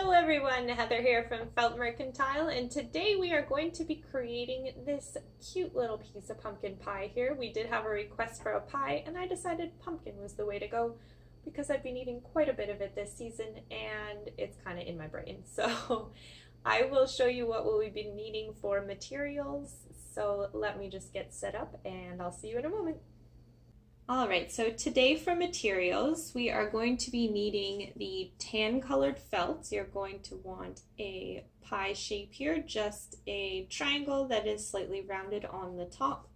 Hello everyone, Heather here from Mercantile, and today we are going to be creating this cute little piece of pumpkin pie here. We did have a request for a pie and I decided pumpkin was the way to go because I've been eating quite a bit of it this season and it's kind of in my brain. So I will show you what we'll be needing for materials. So let me just get set up and I'll see you in a moment. Alright, so today for materials, we are going to be needing the tan colored felt. You're going to want a pie shape here, just a triangle that is slightly rounded on the top.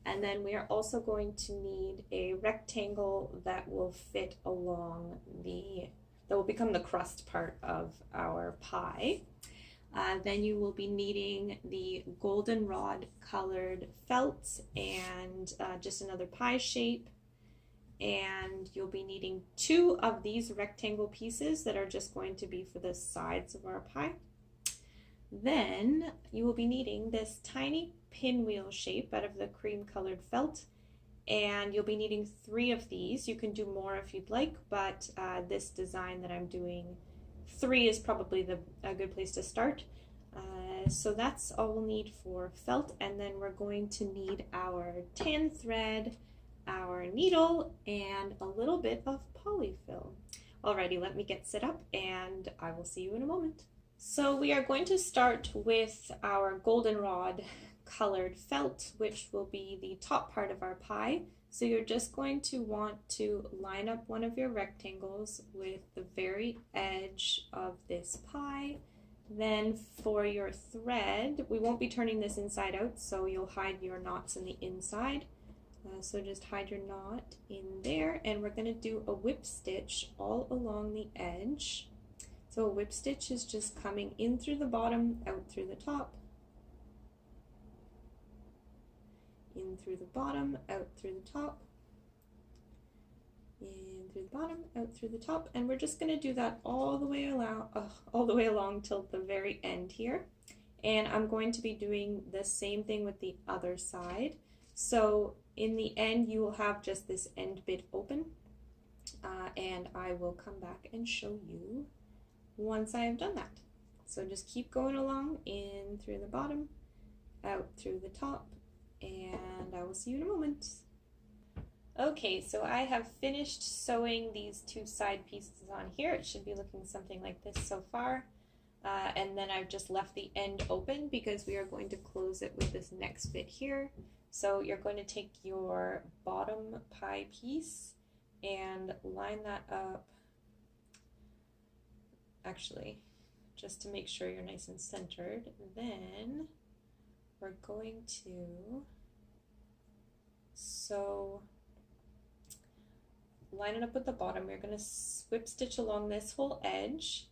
And then we are also going to need a rectangle that will fit along that will become the crust part of our pie. Then you will be needing the goldenrod colored felt and just another pie shape. And you'll be needing 2 of these rectangle pieces that are just going to be for the sides of our pie. Then you will be needing this tiny pinwheel shape out of the cream colored felt. And you'll be needing 3 of these. You can do more if you'd like, but this design that I'm doing, 3 is probably a good place to start. So that's all we'll need for felt, and then we're going to need our tan thread, our needle, and a little bit of polyfill. Alrighty, let me get set up and I will see you in a moment. So we are going to start with our goldenrod colored felt, which will be the top part of our pie. So you're just going to want to line up one of your rectangles with the very edge of this pie. Then for your thread, we won't be turning this inside out, so you'll hide your knots in the inside. So just hide your knot in there, and we're going to do a whip stitch all along the edge. So a whip stitch is just coming in through the bottom, out through the top, in through the bottom, out through the top, in through the bottom, out through the top, and we're just going to do that all the way along till the very end here. And I'm going to be doing the same thing with the other side. So in the end, you will have just this end bit open, and I will come back and show you once I have done that. So just keep going along in through the bottom, out through the top, and I will see you in a moment. Okay, so I have finished sewing these 2 side pieces on here. It should be looking something like this so far. And then I've just left the end open because we are going to close it with this next bit here. So you're going to take your bottom pie piece and line that up, actually, just to make sure you're nice and centered. Then we're going to line it up with the bottom. You're going to whip stitch along this whole edge.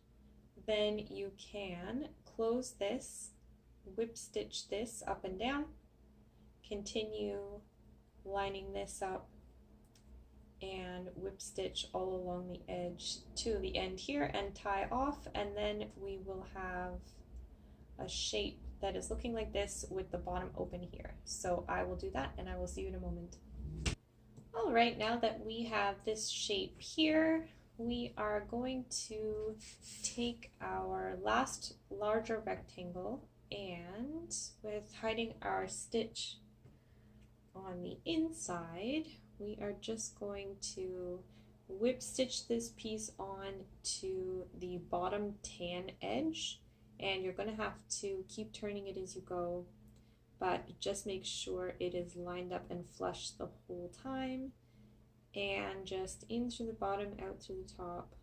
Then you can close this, whip stitch this up and down, continue lining this up, and whip stitch all along the edge to the end here and tie off, and then we will have a shape that is looking like this with the bottom open here. So I will do that and I will see you in a moment. Alright, now that we have this shape here, we are going to take our last larger rectangle, and with hiding our stitch on the inside, we are just going to whip stitch this piece on to the bottom tan edge, and you're going to have to keep turning it as you go, but just make sure it is lined up and flush the whole time, and just in through the bottom, out through the top,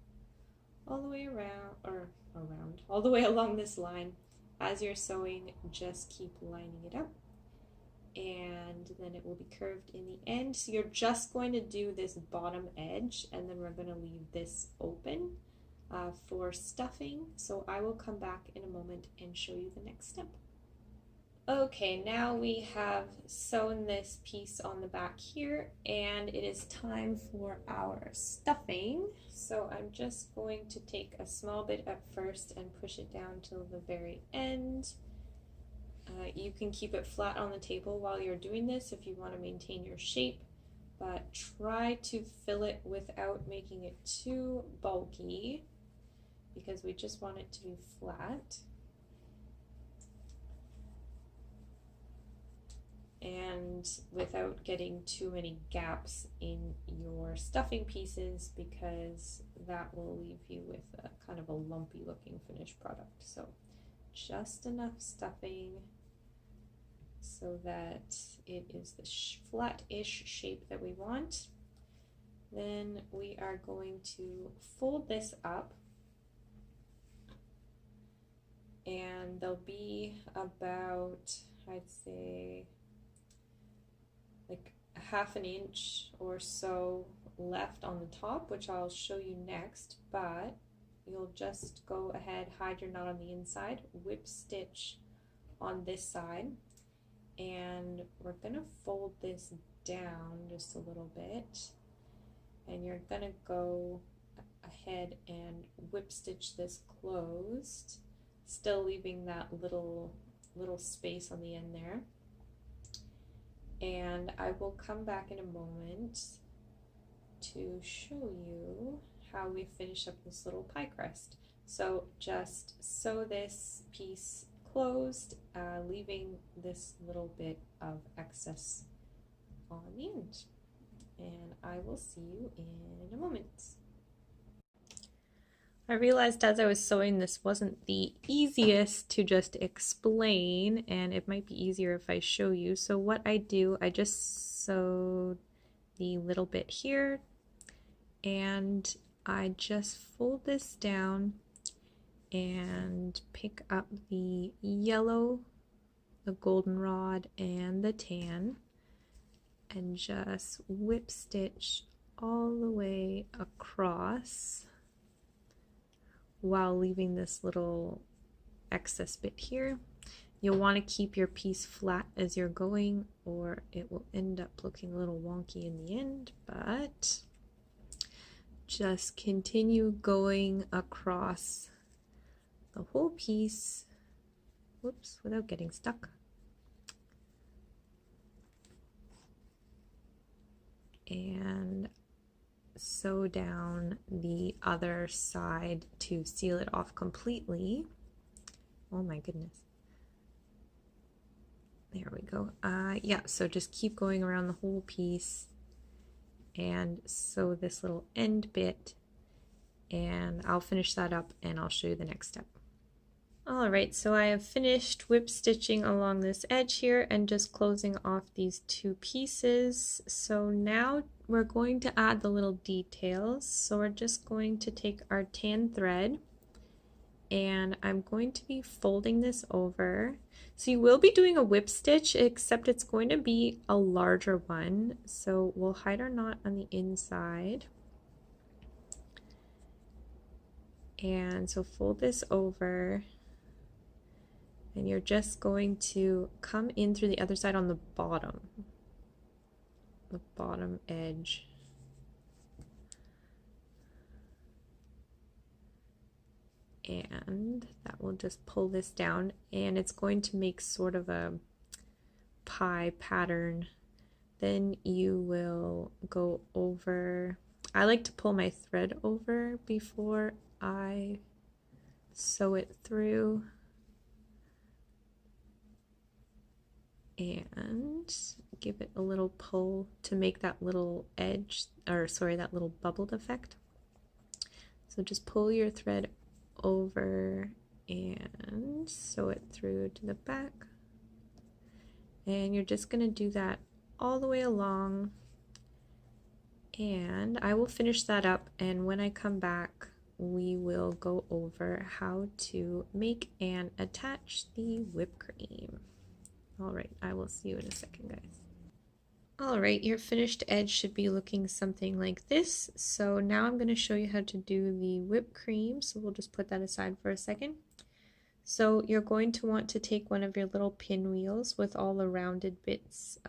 all the way around, all the way along this line. As you're sewing, just keep lining it up, and then it will be curved in the end. So you're just going to do this bottom edge, and then we're going to leave this open for stuffing. So I will come back in a moment and show you the next step. Okay, now we have sewn this piece on the back here, and it is time for our stuffing. So I'm just going to take a small bit at first and push it down till the very end. You can keep it flat on the table while you're doing this if you want to maintain your shape, but try to fill it without making it too bulky, because we just want it to be flat. And without getting too many gaps in your stuffing pieces, because that will leave you with a kind of a lumpy looking finished product. So just enough stuffing so that it is the flat-ish shape that we want. Then we are going to fold this up, and there'll be about, I'd say, like a ½ inch or so left on the top, which I'll show you next, but you'll just go ahead, hide your knot on the inside, whip stitch on this side, and we're gonna fold this down just a little bit, and you're gonna go ahead and whip stitch this closed, still leaving that little space on the end there. And I will come back in a moment to show you how we finish up this little pie crust. So just sew this piece closed, leaving this little bit of excess on the end. And I will see you in a moment. I realized as I was sewing this wasn't the easiest to just explain, and it might be easier if I show you. So what I do, I just sewed the little bit here, and I just fold this down and pick up the yellow, the goldenrod, and the tan, and just whip stitch all the way across while leaving this little excess bit here. You'll want to keep your piece flat as you're going, or it will end up looking a little wonky in the end, but just continue going across the whole piece, whoops, without getting stuck. And sew down the other side to seal it off completely. Oh my goodness. There we go. Yeah, so just keep going around the whole piece and sew this little end bit, and I'll finish that up and I'll show you the next step. Alright, so I have finished whip stitching along this edge here and just closing off these two pieces. So now we're going to add the little details. So we're just going to take our tan thread, and I'm going to be folding this over. So you will be doing a whip stitch, except it's going to be a larger one. So we'll hide our knot on the inside. And so fold this over, and you're just going to come in through the other side on the bottom edge. And that will just pull this down, and it's going to make sort of a pie pattern. Then you will go over, I like to pull my thread over before I sew it through, and give it a little pull to make that little edge, or sorry, that little bubbled effect. So just pull your thread over and sew it through to the back, and you're just going to do that all the way along, and I will finish that up, and when I come back we will go over how to make and attach the whipped cream. Alright, I will see you in a second, guys. Alright, your finished edge should be looking something like this. So now I'm going to show you how to do the whipped cream. So we'll just put that aside for a second. So you're going to want to take one of your little pinwheels with all the rounded bits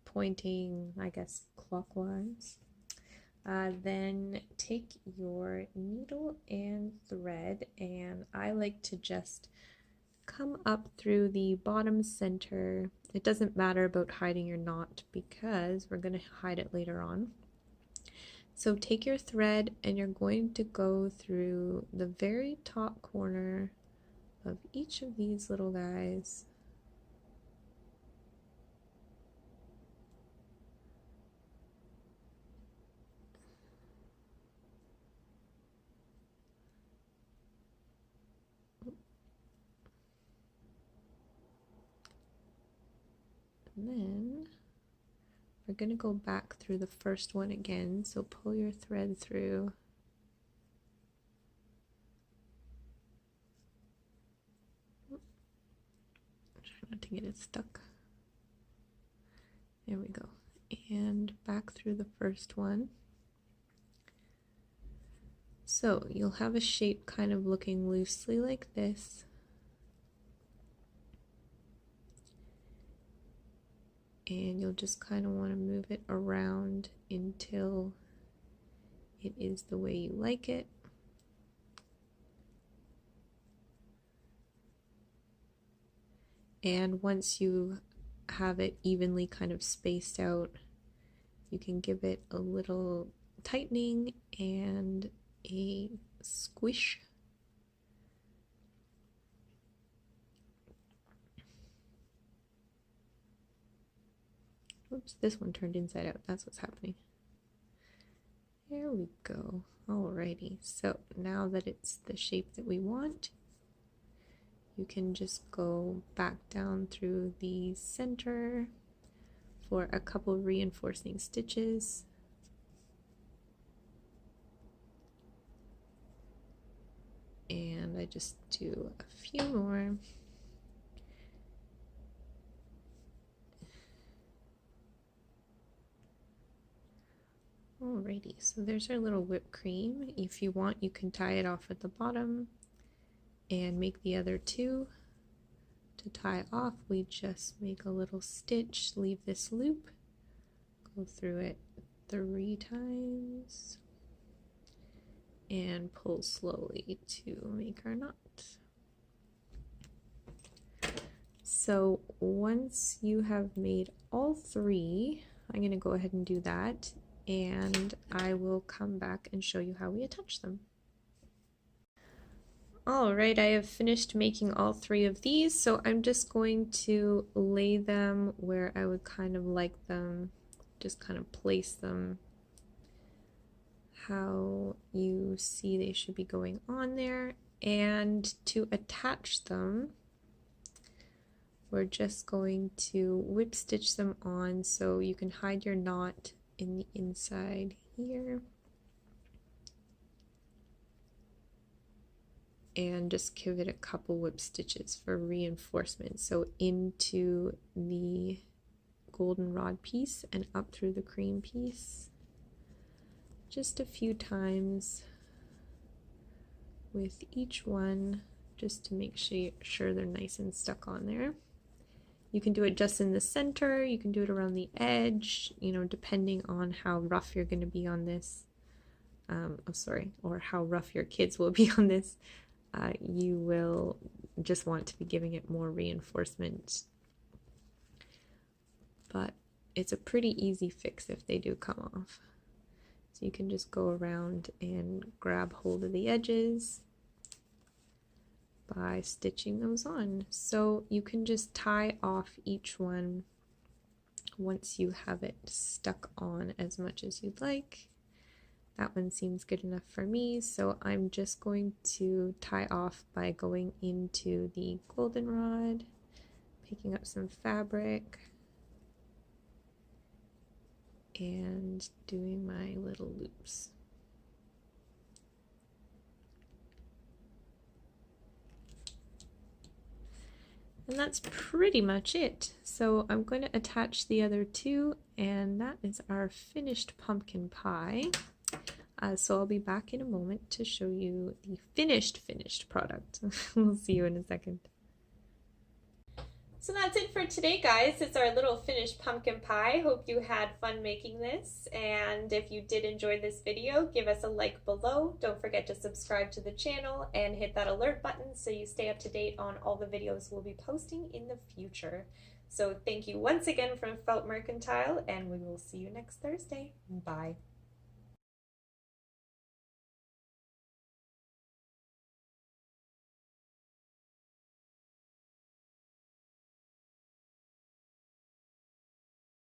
pointing, I guess, clockwise. Then take your needle and thread, and I like to just come up through the bottom center. It doesn't matter about hiding your knot because we're going to hide it later on. So take your thread and you're going to go through the very top corner of each of these little guys. And then we're going to go back through the first one again, so pull your thread through. Try not to get it stuck. There we go. And back through the first one. So you'll have a shape kind of looking loosely like this. And you'll just kind of want to move it around until it is the way you like it. And once you have it evenly kind of spaced out, you can give it a little tightening and a squish. Oops, this one turned inside out. That's what's happening. There we go. Alrighty, so now that it's the shape that we want, you can just go back down through the center for a couple reinforcing stitches. And I just do a few more. Alrighty, so there's our little whipped cream. If you want, you can tie it off at the bottom and make the other two. To tie off, we just make a little stitch, leave this loop, go through it 3 times, and pull slowly to make our knot. So once you have made all 3, I'm going to go ahead and do that, and I will come back and show you how we attach them. Alright, I have finished making all 3 of these, so I'm just going to lay them where I would kind of like them, just kind of place them how you see they should be going on there. And to attach them, we're just going to whip stitch them on so you can hide your knot in the inside here. And just give it a couple whip stitches for reinforcement. So into the goldenrod piece and up through the cream piece. Just a few times with each one, just to make sure they're nice and stuck on there. You can do it just in the center, you can do it around the edge, you know, depending on how rough you're going to be on this. Or how rough your kids will be on this. You will just want to be giving it more reinforcement. But it's a pretty easy fix if they do come off. So you can just go around and grab hold of the edges by stitching those on. So you can just tie off each one once you have it stuck on as much as you'd like. That one seems good enough for me, so I'm just going to tie off by going into the goldenrod, picking up some fabric, and doing my little loops. And that's pretty much it. So I'm going to attach the other 2, and that is our finished pumpkin pie. So I'll be back in a moment to show you the finished product. We'll see you in a second. So that's it for today, guys. It's our little finished pumpkin pie. Hope you had fun making this, and if you did enjoy this video, give us a like below. Don't forget to subscribe to the channel and hit that alert button so you stay up to date on all the videos we'll be posting in the future. So thank you once again from Felt Mercantile, and we will see you next Thursday. Bye.